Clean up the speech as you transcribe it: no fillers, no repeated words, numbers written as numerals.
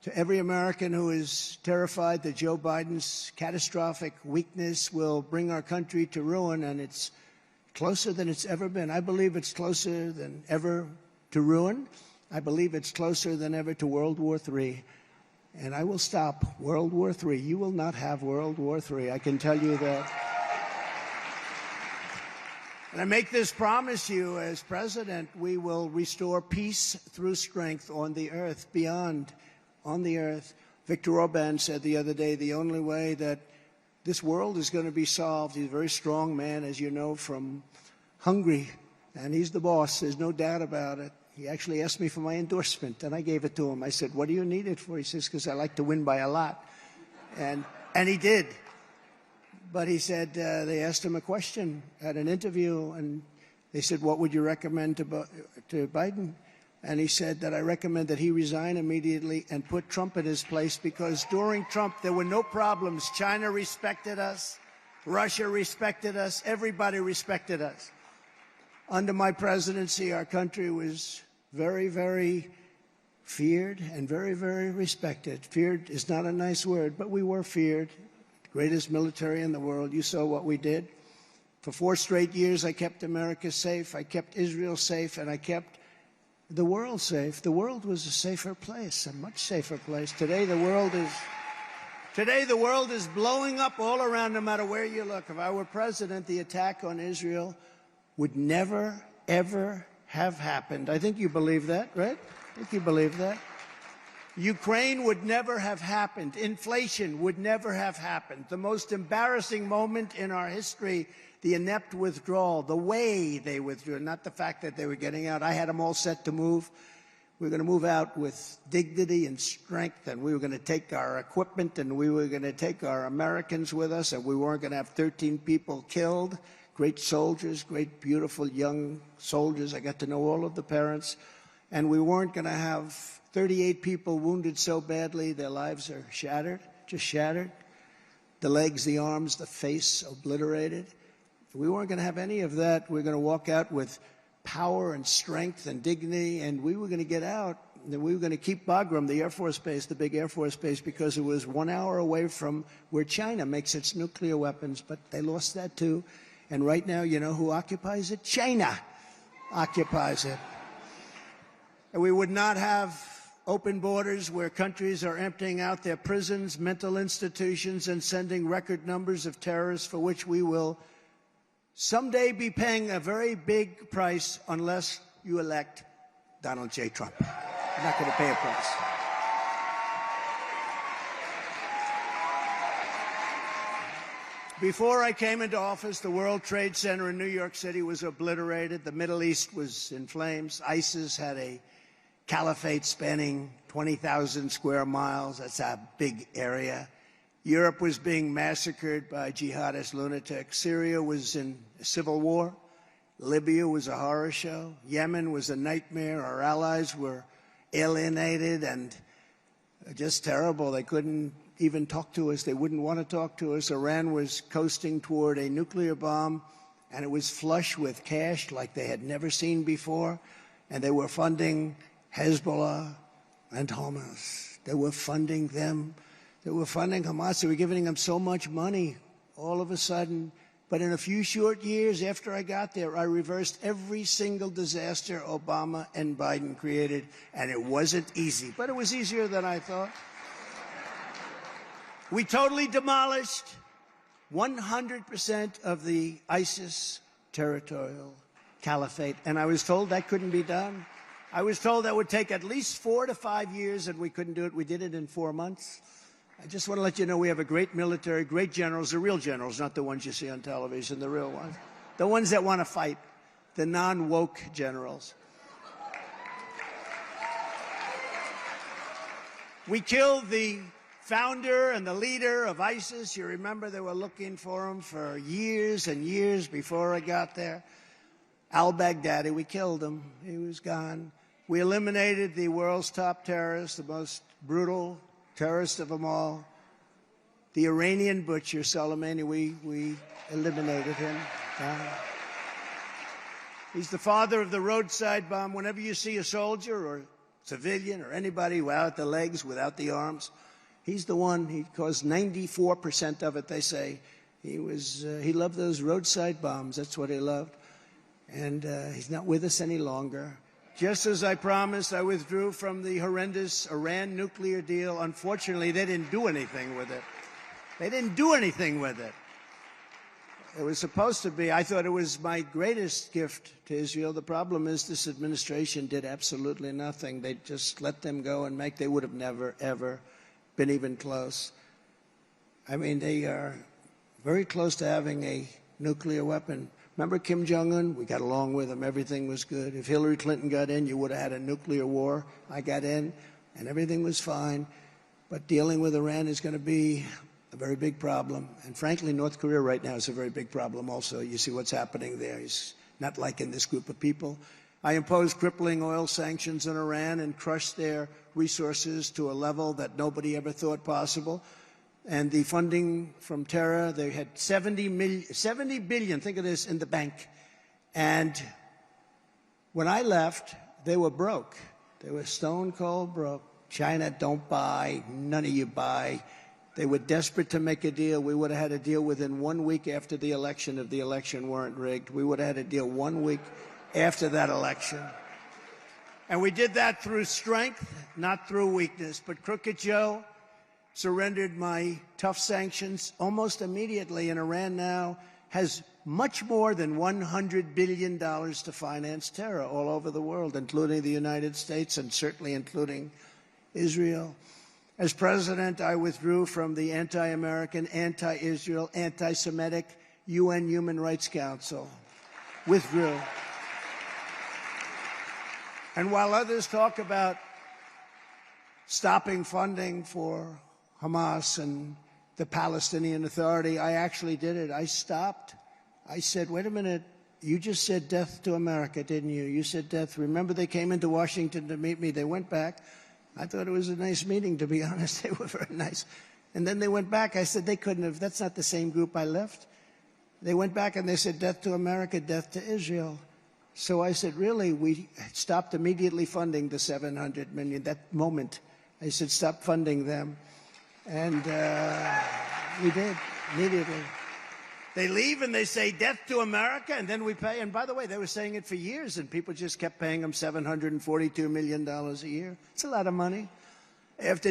To every American who is terrified that Joe Biden's catastrophic weakness will bring our country to ruin, and it's closer than it's ever been. I believe it's closer than ever to ruin. I believe it's closer than ever to World War III. And I will stop World War III. You will not have World War III. I can tell you that. And I make this promise to you as president, we will restore peace through strength on the earth, beyond on the earth. Viktor Orban said the other day, the only way that this world is going to be solved, he's a very strong man, as you know, from Hungary, and he's the boss. There's no doubt about it. He actually asked me for my endorsement, and I gave it to him. I said, what do you need it for? He says, because I like to win by a lot. And he did. But he said, they asked him a question at an interview, and they said, what would you recommend to Biden? And he said that I recommend that he resign immediately and put Trump in his place, because during Trump, there were no problems. China respected us. Russia respected us. Everybody respected us. Under my presidency, our country was very, very feared and very, very respected. Feared is not a nice word, but we were feared. Greatest military in the world. You saw what we did. For 4 straight years, I kept America safe. I kept Israel safe, and I kept the world safe. The world was a safer place, a much safer place. Today, the world is blowing up all around, no matter where you look. If I were president, the attack on Israel would never, ever have happened. I think you believe that, right? I think you believe that. Ukraine would never have happened. Inflation would never have happened. The most embarrassing moment in our history, the inept withdrawal, the way they withdrew, not the fact that they were getting out. I had them all set to move. We were going to move out with dignity and strength, and we were going to take our equipment, and we were going to take our Americans with us, and we weren't going to have 13 people killed. Great soldiers, great, beautiful young soldiers. I got to know all of the parents. And we weren't going to have 38 people wounded so badly their lives are shattered, just shattered. The legs, the arms, the face obliterated. We weren't going to have any of that. We were going to walk out with power and strength and dignity, and we were going to get out. And we were going to keep Bagram, the Air Force Base, the big Air Force Base, because it was 1 hour away from where China makes its nuclear weapons, but they lost that too. And right now, you know who occupies it? China occupies it. And we would not have open borders where countries are emptying out their prisons, mental institutions, and sending record numbers of terrorists, for which we will someday be paying a very big price unless you elect Donald J. Trump. You're not going to pay a price. Before I came into office, the World Trade Center in New York City was obliterated. The Middle East was in flames. ISIS had a caliphate spanning 20,000 square miles. That's a big area. Europe was being massacred by jihadist lunatics. Syria was in a civil war. Libya was a horror show. Yemen was a nightmare. Our allies were alienated and just terrible. They couldn't even talk to us. They wouldn't want to talk to us. Iran was coasting toward a nuclear bomb, and it was flush with cash like they had never seen before. And they were funding Hezbollah and Hamas. They were funding them. They were funding Hamas. They were giving them so much money all of a sudden. But in a few short years after I got there, I reversed every single disaster Obama and Biden created. And it wasn't easy, but it was easier than I thought. We totally demolished 100% of the ISIS territorial caliphate. And I was told that couldn't be done. I was told that would take at least 4 to 5 years, and we couldn't do it. We did it in 4 months. I just want to let you know we have a great military, great generals, the real generals, not the ones you see on television, the real ones. The ones that want to fight, the non-woke generals. We killed the founder and the leader of ISIS. You remember they were looking for him for years and years before I got there. Al-Baghdadi, we killed him. He was gone. We eliminated the world's top terrorist, the most brutal terrorist of them all, the Iranian butcher, Soleimani. We eliminated him. He's the father of the roadside bomb. Whenever you see a soldier or civilian or anybody without the legs, without the arms. He's the one. He caused 94% of it, they say. He loved those roadside bombs. That's what he loved. And he's not with us any longer. Just as I promised, I withdrew from the horrendous Iran nuclear deal. Unfortunately, they didn't do anything with it. They didn't do anything with it. It was supposed to be. I thought it was my greatest gift to Israel. The problem is this administration did absolutely nothing. They just let them go and they would have never, ever been even close. I mean, they are very close to having a nuclear weapon. Remember Kim Jong-un? We got along with him. Everything was good. If Hillary Clinton got in, you would have had a nuclear war. I got in, and everything was fine. But dealing with Iran is going to be a very big problem. And frankly, North Korea right now is a very big problem also. You see what's happening there. He's not liking this group of people. I imposed crippling oil sanctions on Iran and crushed their resources to a level that nobody ever thought possible. And the funding from terror, they had 70 billion, think of this, in the bank. And when I left, they were broke. They were stone cold broke. China, don't buy. None of you buy. They were desperate to make a deal. We would have had a deal within 1 week after the election if the election weren't rigged. We would have had a deal 1 week after that election. And we did that through strength, not through weakness. But Crooked Joe surrendered my tough sanctions almost immediately, and Iran now has much more than $100 billion to finance terror all over the world, including the United States and certainly including Israel. As president, I withdrew from the anti-American, anti-Israel, anti-Semitic UN Human Rights Council. Withdrew. And while others talk about stopping funding for Hamas and the Palestinian Authority, I actually did it. I stopped. I said, wait a minute, you just said death to America, didn't you? You said death. Remember they came into Washington to meet me. They went back. I thought it was a nice meeting, to be honest. They were very nice. And then they went back. I said, they couldn't have. That's not the same group I left. They went back and they said, death to America, death to Israel. So I said, really? We stopped immediately funding the $700 million. That moment, I said, stop funding them. And we did, immediately. They leave and they say, death to America, and then we pay. And by the way, they were saying it for years, and people just kept paying them $742 million a year. It's a lot of money. After